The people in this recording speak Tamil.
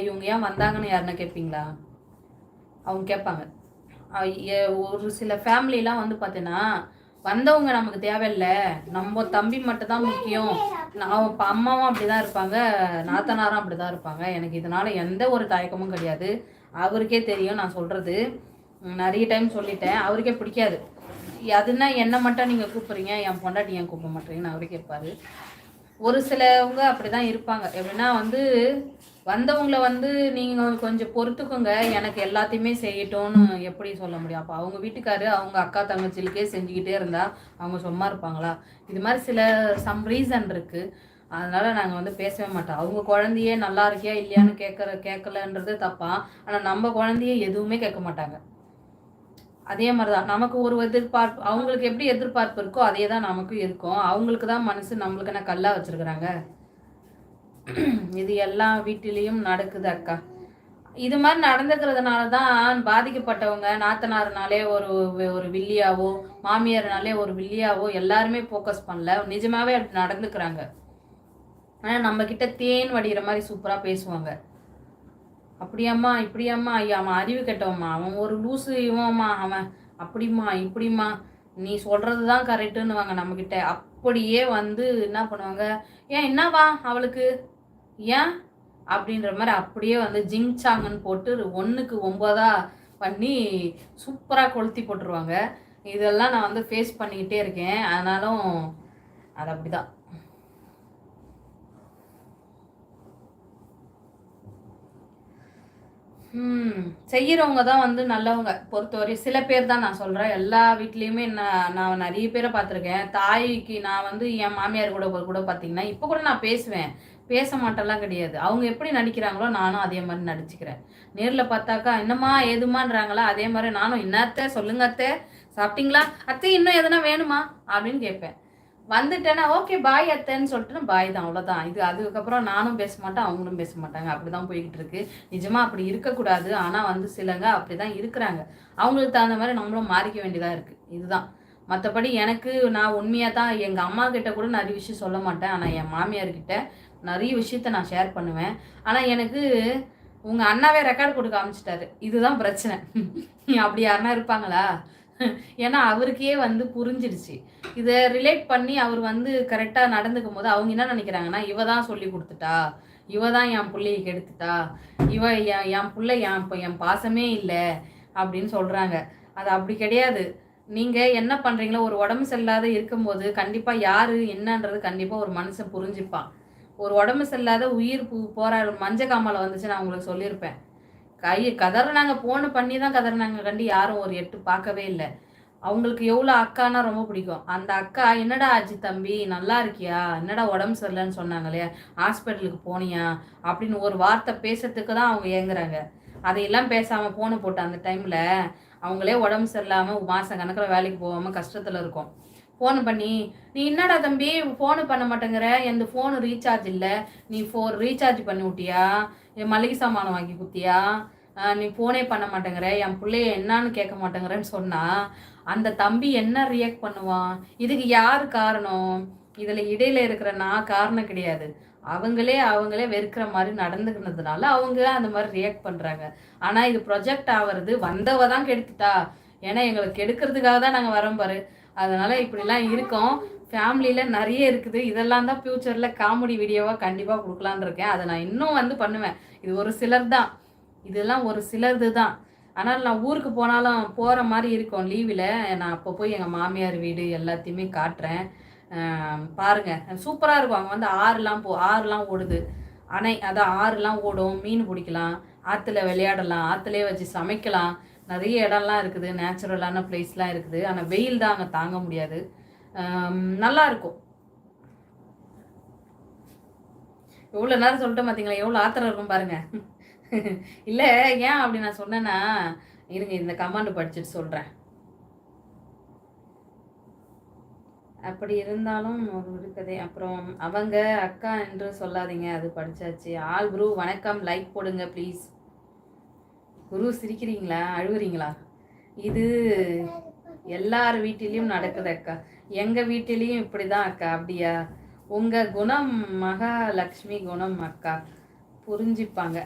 இவங்க ஏன் வந்தாங்கன்னு யாருன்னா கேட்பீங்களா? அவங்க கேட்பாங்க. ஒரு சில ஃபேமிலிலாம் வந்து பார்த்தீங்கன்னா, வந்தவங்க நமக்கு தேவையில்ல, நம்ம தம்பி மட்டும் தான் முக்கியம். நான் இப்போ அம்மாவும் அப்படி தான் இருப்பாங்க, நாத்தனாரும் அப்படி தான் இருப்பாங்க. எனக்கு இதனால எந்த ஒரு தயக்கமும் கிடையாது. அவருக்கே தெரியும் நான் சொல்கிறது. நிறைய டைம் சொல்லிட்டேன். அவருக்கே பிடிக்காது. அதுன்னா என்ன மட்டும் நீங்கள் கூப்பிட்றீங்க, என் பொண்டாட்டி ஏன் கூப்பிட மாட்டேறீங்கன்னு அவரே கேட்பாரு. ஒரு சிலவங்க அப்படி தான் இருப்பாங்க. எப்படின்னா வந்து வந்தவங்கள வந்து நீங்கள் கொஞ்சம் பொறுத்துக்கோங்க, எனக்கு எல்லாத்தையுமே செய்யட்டும்னு எப்படி சொல்ல முடியும்? அப்போ அவங்க வீட்டுக்காரு அவங்க அக்கா தங்கச்சிகளுக்கே செஞ்சுக்கிட்டே இருந்தால் அவங்க சும்மா இருப்பாங்களா? இது மாதிரி சில சம் ரீசன் இருக்குது. அதனால் நாங்கள் வந்து பேசவே மாட்டோம். அவங்க குழந்தையே நல்லா இருக்கியா இல்லையான்னு கேட்கலன்றது தப்பா. ஆனால் நம்ம குழந்தைய எதுவுமே கேட்க மாட்டாங்க. அதே மாதிரி தான் நமக்கு ஒரு எதிர்பார்ப்பு, அவங்களுக்கு எப்படி எதிர்பார்ப்பு இருக்கோ அதே தான் நமக்கும் இருக்கும். அவங்களுக்கு தான் மனசு நம்மளுக்கு என்ன கல்லா வச்சுருக்குறாங்க. இது எல்லா வீட்டிலையும் நடக்குது அக்கா. இது மாதிரி நடந்துக்கிறதுனால தான் பாதிக்கப்பட்டவங்க நாத்தனார்னாலே ஒரு ஒரு வில்லியாவோ, மாமியார்னாலே ஒரு வில்லியாவோ எல்லாருமே ஃபோக்கஸ் பண்ணல. நிஜமாவே அப்படி நடந்துக்கிறாங்க. ஆனால் நம்மக்கிட்ட தேன் வடிகிற மாதிரி சூப்பராக பேசுவாங்க. அப்படியாம்மா இப்படியாம்மா, ஐயா அவன் அறிவு கெட்டவம்மா, அவன் ஒரு லூசு, இவன்மா அவன் அப்படிம்மா இப்படிம்மா, நீ சொல்கிறது தான் கரெக்டுன்னுவாங்க நம்மக்கிட்ட. அப்படியே வந்து என்ன பண்ணுவாங்க, ஏன் என்னவா அவளுக்கு, ஏன் அப்படின்ற மாதிரி அப்படியே வந்து ஜிங்சாங்கன்னு போட்டு 1க்கு 9 பண்ணி சூப்பராக கொளுத்தி போட்டுருவாங்க. இதெல்லாம் நான் வந்து ஃபேஸ் பண்ணிக்கிட்டே இருக்கேன். ஆனாலும் அது அப்படி தான். செய்கிறவங்க தான் வந்து நல்லவங்க பொறுத்தவரை. சில பேர் தான் நான் சொல்கிறேன். எல்லா வீட்லேயுமே நான் நிறைய பேரை பார்த்துருக்கேன். தாய்க்கு நான் வந்து என் மாமியார் கூட பார்த்தீங்கன்னா, இப்போ கூட நான் பேசுவேன். பேச மாட்டேன்லாம் கிடையாது. அவங்க எப்படி நடிக்கிறாங்களோ நானும் அதே மாதிரி நடிச்சுக்கிறேன். நேரில் பார்த்தாக்கா என்னம்மா ஏதுமான்றாங்களா, அதே மாதிரி நானும் என்னத்த சொல்லுங்க அத்தை, சாப்பிட்டீங்களா அத்தை, இன்னும் எதுனா வேணுமா அப்படின்னு கேட்பேன். வந்துட்டேன்னா ஓகே பாய் அத்தைன்னு சொல்லிட்டு பாய் தான், அவ்வளோதான். இது அதுக்கப்புறம் நானும் பேச மாட்டேன், அவங்களும் பேச மாட்டாங்க. அப்படி தான் போய்கிட்டு இருக்கு. நிஜமாக அப்படி இருக்கக்கூடாது. ஆனால் வந்து சிலங்க அப்படி தான் இருக்கிறாங்க. அவங்களுக்கு தகுந்த மாதிரி நம்மளும் மாறிக்க வேண்டியதாக இருக்குது. இதுதான். மற்றபடி எனக்கு நான் உண்மையாக தான் எங்கள் அம்மா கிட்ட கூட நிறைய விஷயம் சொல்ல மாட்டேன். ஆனால் என் மாமியார்கிட்ட நிறைய விஷயத்த நான் ஷேர் பண்ணுவேன். ஆனால் எனக்கு உங்கள் அண்ணாவே ரெக்கார்டு கொடுக்க ஆரம்பிச்சிட்டாரு. இதுதான் பிரச்சனை. அப்படி யாருன்னா இருப்பாங்களா? ஏன்னா அவருக்கே வந்து புரிஞ்சிடுச்சு. இதை ரிலேட் பண்ணி அவர் வந்து கரெக்டாக நடந்துக்கும் போது அவங்க என்ன நினைக்கிறாங்கன்னா, இவ தான் சொல்லி கொடுத்துட்டா, இவ தான் என் பிள்ளையை கெடுத்துட்டா, இவ என் பிள்ளை என் பாசமே இல்லை அப்படின்னு சொல்கிறாங்க. அது அப்படி கிடையாது. நீங்கள் என்ன பண்ணுறீங்களோ, ஒரு உடம்பு சரியில்லாத இருக்கும்போது கண்டிப்பாக யார் என்னன்றது கண்டிப்பாக ஒரு மனுஷன் புரிஞ்சுப்பான். ஒரு உடம்பு சரியில்லாத உயிர் போராட மஞ்சக்காமலை வந்துச்சு, நான் உங்களுக்கு சொல்லியிருப்பேன். கதறினாங்க, ஃபோனு பண்ணி தான் கதறினாங்க கண்டி யாரும் ஒரு எட்டு பார்க்கவே இல்லை. அவங்களுக்கு எவ்வளோ அக்கானா ரொம்ப பிடிக்கும். அந்த அக்கா என்னடா ஆச்சு தம்பி நல்லா இருக்கியா, என்னடா உடம்பு சரியில்லைன்னு சொன்னாங்களே, ஹாஸ்பிட்டலுக்கு போனியா அப்படின்னு ஒரு வார்த்தை பேசுறதுக்கு தான் அவங்க ஏங்குறாங்க. அதையெல்லாம் பேசாமல் ஃபோனை போட்டு அந்த டைமில் அவங்களே உடம்பு சரியில்லாமல் மாதம் கணக்கில் வேலைக்கு போகாமல் கஷ்டத்தில் இருக்கும். ஃபோனு பண்ணி, நீ என்னடா தம்பி ஃபோனு பண்ண மாட்டேங்கிற, எந்த ஃபோனு ரீசார்ஜ் இல்லை, நீ ரீசார்ஜ் பண்ணி விட்டியா, என் மளிகை சாமானம் வாங்கி குத்தியா, நீ ஃபோனே பண்ண மாட்டேங்கிற, என் பிள்ளைய என்னான்னு கேட்க மாட்டேங்கிறேன்னு சொன்னால் அந்த தம்பி என்ன ரியாக்ட் பண்ணுவான்? இதுக்கு யார் காரணம்? இதில் இடையில இருக்கிற நான் காரணம் கிடையாது. அவங்களே வெறுக்கிற மாதிரி நடந்துக்கிறதுனால அவங்க அந்த மாதிரி ரியாக்ட் பண்ணுறாங்க. ஆனால் இது ப்ரொஜெக்ட் ஆகிறது வந்தவ தான் கெடுத்துட்டா, ஏன்னா எங்களுக்கு கெடுக்கிறதுக்காக தான் நாங்கள் வரோம் பாரு. அதனால் இப்படிலாம் இருக்கோம். ஃபேமிலியில் நிறைய இருக்குது. இதெல்லாம் தான் ஃப்யூச்சரில் காமெடி வீடியோவாக கண்டிப்பாக கொடுக்கலான்னு இருக்கேன். அதை நான் இன்னும் வந்து பண்ணுவேன். இது ஒரு சிலர் தான், இதெல்லாம் ஒரு சிலர்து தான். ஆனால் நான் ஊருக்கு போனாலும் போகிற மாதிரி இருக்கும் லீவில். நான் அப்போ போய் எங்கள் மாமியார் வீடு எல்லாத்தையுமே காட்டுறேன். பாருங்கள் சூப்பராக இருக்கும். அங்கே வந்து ஆறுலாம் ஓடுது. அதான் ஆறுலாம் ஓடும், மீன் பிடிக்கலாம், ஆற்றுல விளையாடலாம், ஆற்றுலேயே வச்சு சமைக்கலாம். நிறைய இடம்லாம் இருக்குது, நேச்சுரலான பிளேஸ்லாம் இருக்குது. ஆனால் வெயில் தான் அங்கே தாங்க முடியாது. நல்லாயிருக்கும். எவ்வளோ நேரம் சொல்லிட்டு பார்த்தீங்களா, எவ்வளோ ஆத்திரம் இருக்கும் பாருங்கள். இல்லை ஏன் அப்படி நான் சொன்னேன்னா, இருங்க இந்த கமாண்டு படிச்சுட்டு சொல்கிறேன். அப்படி இருந்தாலும் ஒரு இருக்குதே. அப்புறம் அவங்க அக்கா என்று சொல்லாதீங்க, அது படித்தாச்சு. ஆல் குரு வணக்கம், லைக் போடுங்க ப்ளீஸ். குரு சிரிக்கிறீங்களா, அழுவுறீங்களா? இது எல்லார் வீட்டிலையும் நடக்குது அக்கா. எங்கள் வீட்டிலையும் இப்படி தான் அக்கா. அப்படியா? உங்கள் குணம் மகாலட்சுமி குணம் அக்கா. புரிஞ்சுப்பாங்க.